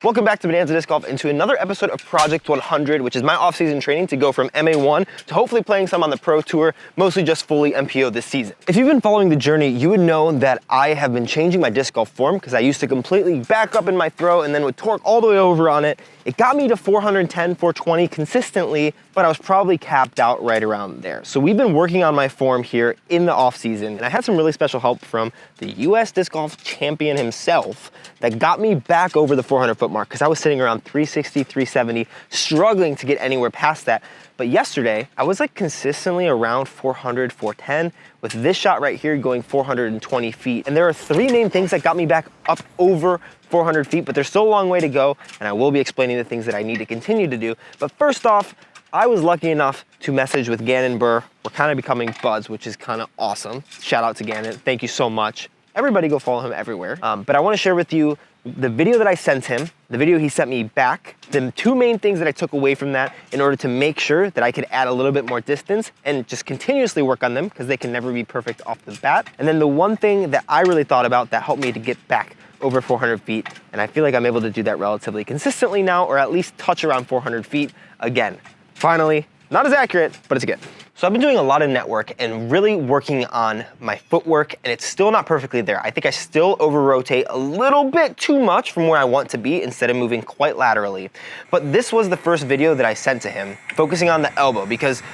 Welcome back to Bonanza Disc Golf and to another episode of Project 100, which is my off-season training to go from MA1 to hopefully playing some on the Pro Tour, mostly just fully MPO this season. If you've been following the journey, you would know that I have been changing my disc golf form because I used to completely back up in my throw and then would torque all the way over on it. It got me to 410, 420 consistently, but I was probably capped out right around there. So we've been working on my form here in the off season, and I had some really special help from the US disc golf champion himself that got me back over the 400-foot mark because I was sitting around 360, 370, struggling to get anywhere past that. But yesterday, I was like consistently around 400, 410, with this shot right here going 420 feet. And there are three main things that got me back up over 400 feet, but there's still a long way to go, and I will be explaining the things that I need to continue to do. But first off, I was lucky enough to message with GANNON BUHR. We're kind of becoming buds, which is kind of awesome. Shout out to GANNON, thank you so much. Everybody go follow him everywhere. But I wanna share with you the video that I sent him, the video he sent me back, the two main things that I took away from that in order to make sure that I could add a little bit more distance and just continuously work on them because they can never be perfect off the bat. And then the one thing that I really thought about that helped me to get back over 400 feet, and I feel like I'm able to do that relatively consistently now, or at least touch around 400 feet again. Finally, not as accurate, but it's good. So I've been doing a lot of network and really working on my footwork, and it's still not perfectly there. I think I still over-rotate a little bit too much from where I want to be instead of moving quite laterally. But this was the first video that I sent to him, focusing on the elbow, because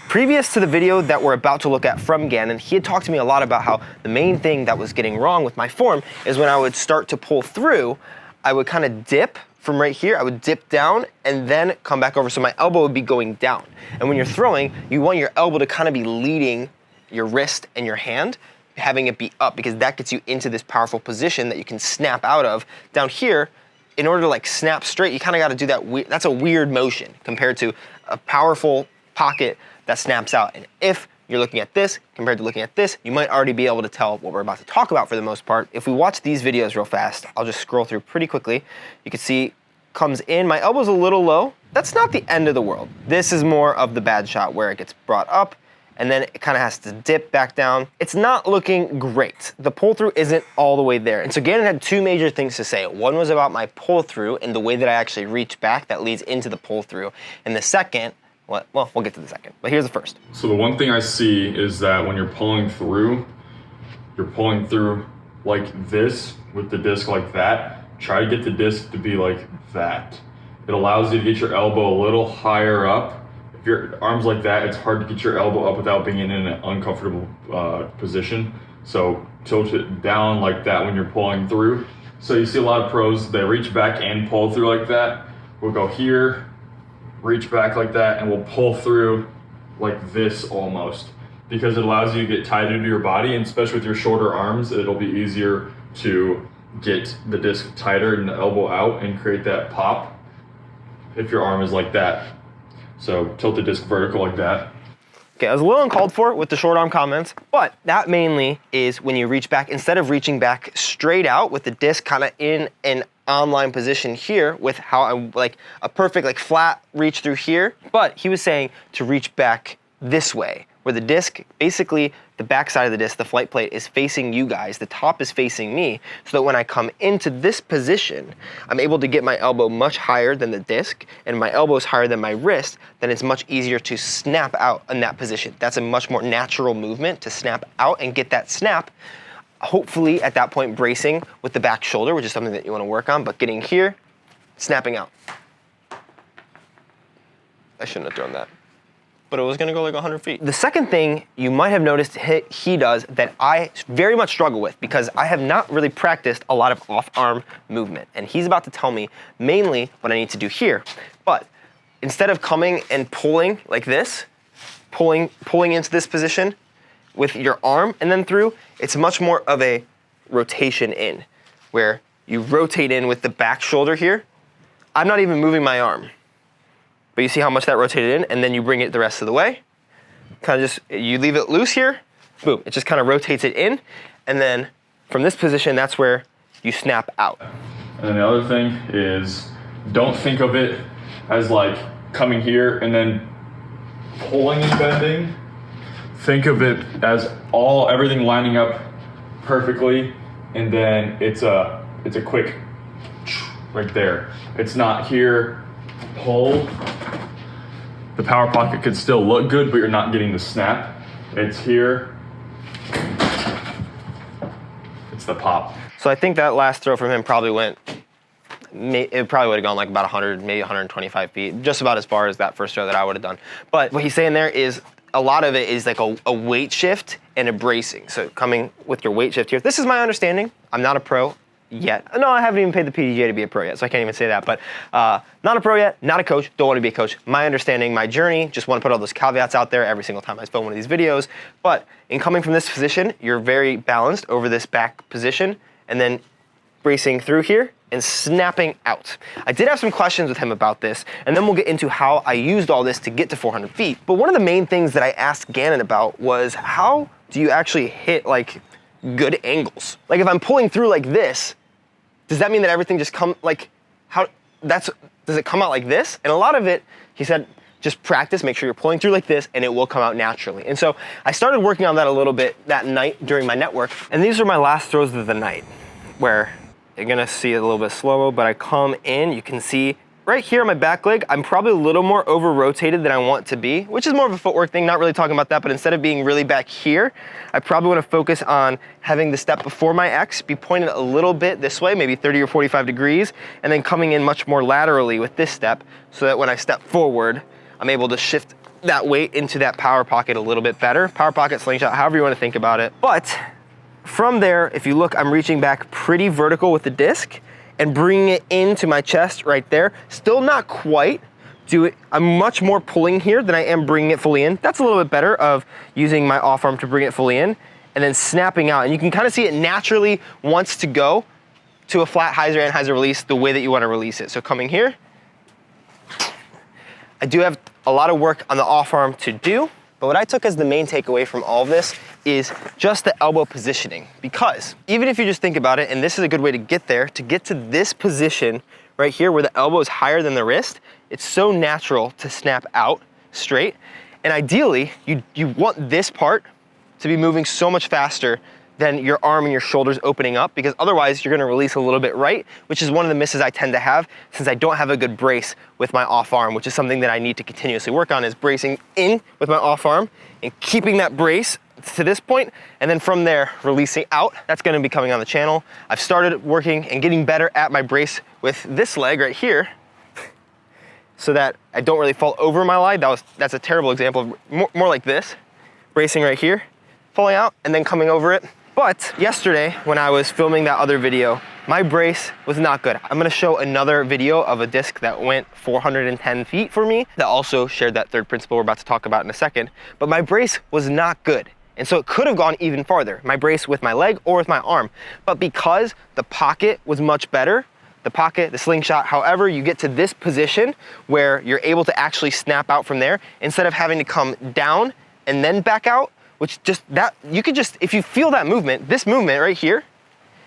previous to the video that we're about to look at from Gannon, he had talked to me a lot about how the main thing that was getting wrong with my form is when I would start to pull through, I would kind of dip from right here, I would dip down and then come back over, so my elbow would be going down. And when you're throwing, you want your elbow to kind of be leading your wrist and your hand, having it be up, because that gets you into this powerful position that you can snap out of. Down here, in order to like snap straight, you kind of got to do that. That's a weird motion compared to a powerful pocket that snaps out. And if you're looking at this compared to looking at this, you might already be able to tell what we're about to talk about for the most part. If we watch these videos real fast, I'll just scroll through pretty quickly. You can see comes in, my elbow's a little low. That's not the end of the world. This is more of the bad shot where it gets brought up and then it kind of has to dip back down. It's not looking great. The pull through isn't all the way there. And so Gannon had two major things to say. One was about my pull through and the way that I actually reach back that leads into the pull through. And the second, well, we'll get to the second, but here's the first. So the one thing I see is that when you're pulling through like this with the disc like that. Try to get the disc to be like that. It allows you to get your elbow a little higher up. If your arm's like that, it's hard to get your elbow up without being in an uncomfortable position. So tilt it down like that when you're pulling through. So you see a lot of pros, they reach back and pull through like that. We'll go here, reach back like that, and we'll pull through like this almost, because it allows you to get tighter to your body, and especially with your shorter arms, it'll be easier to get the disc tighter and the elbow out and create that pop if your arm is like that. So tilt the disc vertical like that. Okay, I was a little uncalled for with the short arm comments, but that mainly is when you reach back, instead of reaching back straight out with the disc kind of in an online position here with how I like a perfect like flat reach through here, but he was saying to reach back this way, where the disc, basically the back side of the disc, the flight plate is facing you guys, the top is facing me, so that when I come into this position, I'm able to get my elbow much higher than the disc, and my elbow is higher than my wrist, then it's much easier to snap out in that position. That's a much more natural movement to snap out and get that snap, hopefully at that point bracing with the back shoulder, which is something that you want to work on, but getting here, snapping out. I shouldn't have thrown that, but it was gonna go like 100 feet. The second thing you might have noticed he does that I very much struggle with, because I have not really practiced a lot of off-arm movement, and he's about to tell me mainly what I need to do here. But instead of coming and pulling like this, pulling into this position with your arm and then through, it's much more of a rotation in, where you rotate in with the back shoulder here. I'm not even moving my arm. But you see how much that rotated in, and then you bring it the rest of the way. Kind of just, you leave it loose here, boom, it just kind of rotates it in, and then from this position, that's where you snap out. And then the other thing is, don't think of it as like coming here and then pulling and bending. Think of it as everything lining up perfectly, and then it's a quick right there. It's not here, pull. The power pocket could still look good, but you're not getting the snap. It's here. It's the pop. So I think that last throw from him probably went, it probably would have gone like about 100, maybe 125 feet, just about as far as that first throw that I would have done. But what he's saying there is a lot of it is like a weight shift and a bracing. So coming with your weight shift here, this is my understanding. I'm not a pro yet. No, I haven't even paid the PDGA to be a pro yet, so I can't even say that. But not a pro yet, not a coach, don't want to be a coach. My understanding, my journey, just want to put all those caveats out there every single time I film one of these videos. But in coming from this position, you're very balanced over this back position and then bracing through here and snapping out. I did have some questions with him about this, and then we'll get into how I used all this to get to 400 feet. But one of the main things that I asked Gannon about was, how do you actually hit like good angles? Like if I'm pulling through like this, does that mean that everything just does it come out like this? And a lot of it, he said, just practice, make sure you're pulling through like this and it will come out naturally. And so I started working on that a little bit that night during my network. And these are my last throws of the night, where you're gonna see it a little bit slower, but I come in, you can see right here on my back leg, I'm probably a little more over rotated than I want to be, which is more of a footwork thing, not really talking about that, but instead of being really back here, I probably wanna focus on having the step before my X be pointed a little bit this way, maybe 30 or 45 degrees, and then coming in much more laterally with this step, so that when I step forward, I'm able to shift that weight into that power pocket a little bit better. Power pocket, slingshot, however you wanna think about it. But from there, if you look, I'm reaching back pretty vertical with the disc and bringing it into my chest right there. Still not quite do it. I'm much more pulling here than I am bringing it fully in. That's a little bit better of using my off arm to bring it fully in and then snapping out. And you can kind of see it naturally wants to go to a flat hyzer and hyzer release the way that you want to release it. So coming here, I do have a lot of work on the off arm to do. But what I took as the main takeaway from all of this is just the elbow positioning. Because even if you just think about it, and this is a good way to get there, to get to this position right here where the elbow is higher than the wrist, it's so natural to snap out straight. And ideally, you want this part to be moving so much faster than your arm and your shoulders opening up, because otherwise you're gonna release a little bit right, which is one of the misses I tend to have since I don't have a good brace with my off arm, which is something that I need to continuously work on, is bracing in with my off arm and keeping that brace to this point, and then from there, releasing out. That's gonna be coming on the channel. I've started working and getting better at my brace with this leg right here, so that I don't really fall over my leg. That's a terrible example, more like this, bracing right here, falling out, and then coming over it. But yesterday, when I was filming that other video, my brace was not good. I'm gonna show another video of a disc that went 410 feet for me that also shared that third principle we're about to talk about in a second, but my brace was not good. And so it could have gone even farther, my brace with my leg or with my arm. But because the pocket was much better, the pocket, the slingshot, however you get to this position where you're able to actually snap out from there, instead of having to come down and then back out, which just that, you could just, if you feel that movement, this movement right here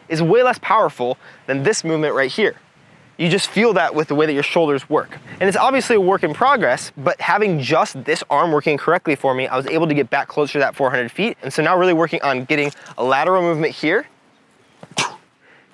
is way less powerful than this movement right here. You just feel that with the way that your shoulders work. And it's obviously a work in progress, but having just this arm working correctly for me, I was able to get back closer to that 400 feet. And so now really working on getting a lateral movement here,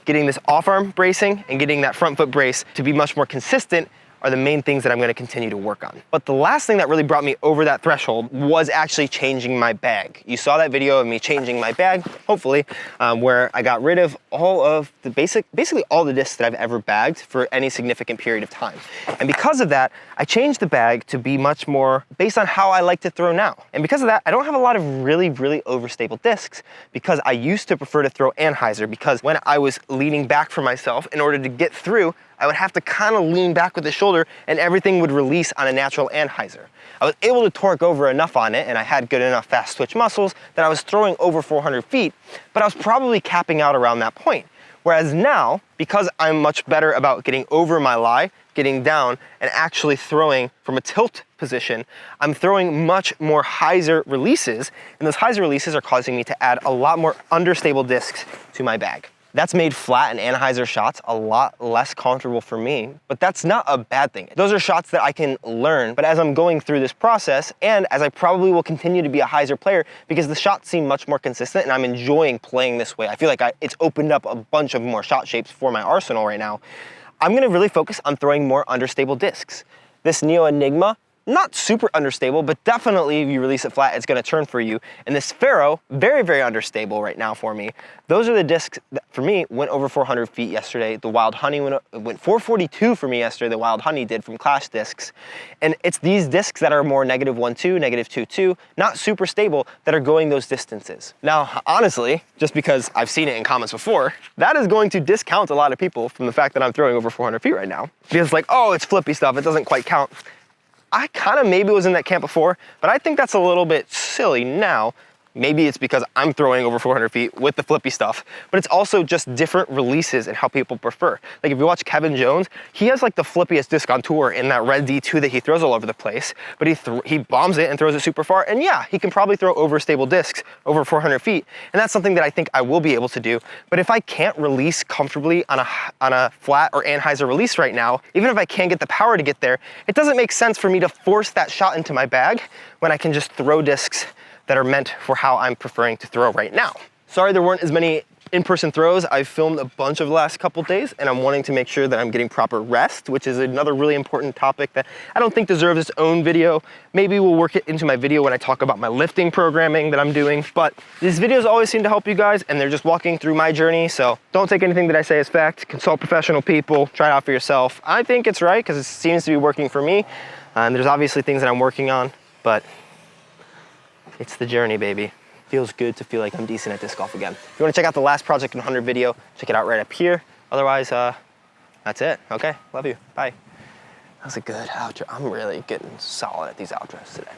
getting this off arm bracing and getting that front foot brace to be much more consistent are the main things that I'm gonna continue to work on. But the last thing that really brought me over that threshold was actually changing my bag. You saw that video of me changing my bag, hopefully, where I got rid of all of the basically all the discs that I've ever bagged for any significant period of time. And because of that, I changed the bag to be much more based on how I like to throw now. And because of that, I don't have a lot of really overstable discs, because I used to prefer to throw anhyzer, because when I was leaning back for myself in order to get through, I would have to kind of lean back with the shoulder and everything would release on a natural anhyzer. I was able to torque over enough on it and I had good enough fast twitch muscles that I was throwing over 400 feet, but I was probably capping out around that point. Whereas now, because I'm much better about getting over my lie, getting down, and actually throwing from a tilt position, I'm throwing much more hyzer releases, and those hyzer releases are causing me to add a lot more understable discs to my bag. That's made flat and anhyzer shots a lot less comfortable for me, but that's not a bad thing. Those are shots that I can learn, but as I'm going through this process, and as I probably will continue to be a hyzer player, because the shots seem much more consistent and I'm enjoying playing this way. I feel like it's opened up a bunch of more shot shapes for my arsenal right now. I'm gonna really focus on throwing more understable discs. This Neo Enigma, not super understable, but definitely if you release it flat, it's gonna turn for you. And this Pharaoh, very, very understable right now for me. Those are the discs that, for me, went over 400 feet yesterday. The Wild Honey went 442 for me yesterday, the Wild Honey did from Clash Discs. And it's these discs that are more -1.2, -2.2, not super stable, that are going those distances. Now, honestly, just because I've seen it in comments before, that is going to discount a lot of people from the fact that I'm throwing over 400 feet right now. Because it's like, oh, it's flippy stuff, it doesn't quite count. I kind of maybe was in that camp before, but I think that's a little bit silly now. Maybe it's because I'm throwing over 400 feet with the flippy stuff, but it's also just different releases and how people prefer. Like if you watch Kevin Jones, he has like the flippiest disc on tour in that red D2 that he throws all over the place, but he bombs it and throws it super far. And yeah, he can probably throw overstable discs over 400 feet. And that's something that I think I will be able to do. But if I can't release comfortably on a flat or Anheuser release right now, even if I can't get the power to get there, it doesn't make sense for me to force that shot into my bag when I can just throw discs that are meant for how I'm preferring to throw right now. Sorry there weren't as many in-person throws. I've filmed a bunch of the last couple days and I'm wanting to make sure that I'm getting proper rest, which is another really important topic that I don't think deserves its own video. Maybe we'll work it into my video when I talk about my lifting programming that I'm doing, but these videos always seem to help you guys and they're just walking through my journey, so don't take anything that I say as fact. Consult professional people, try it out for yourself. I think it's right because it seems to be working for me, and there's obviously things that I'm working on, but it's the journey, baby. Feels good to feel like I'm decent at disc golf again. If you want to check out the last Project 100 video, check it out right up here. Otherwise, that's it. Okay, love you. Bye. That was a good outro. I'm really getting solid at these outros today.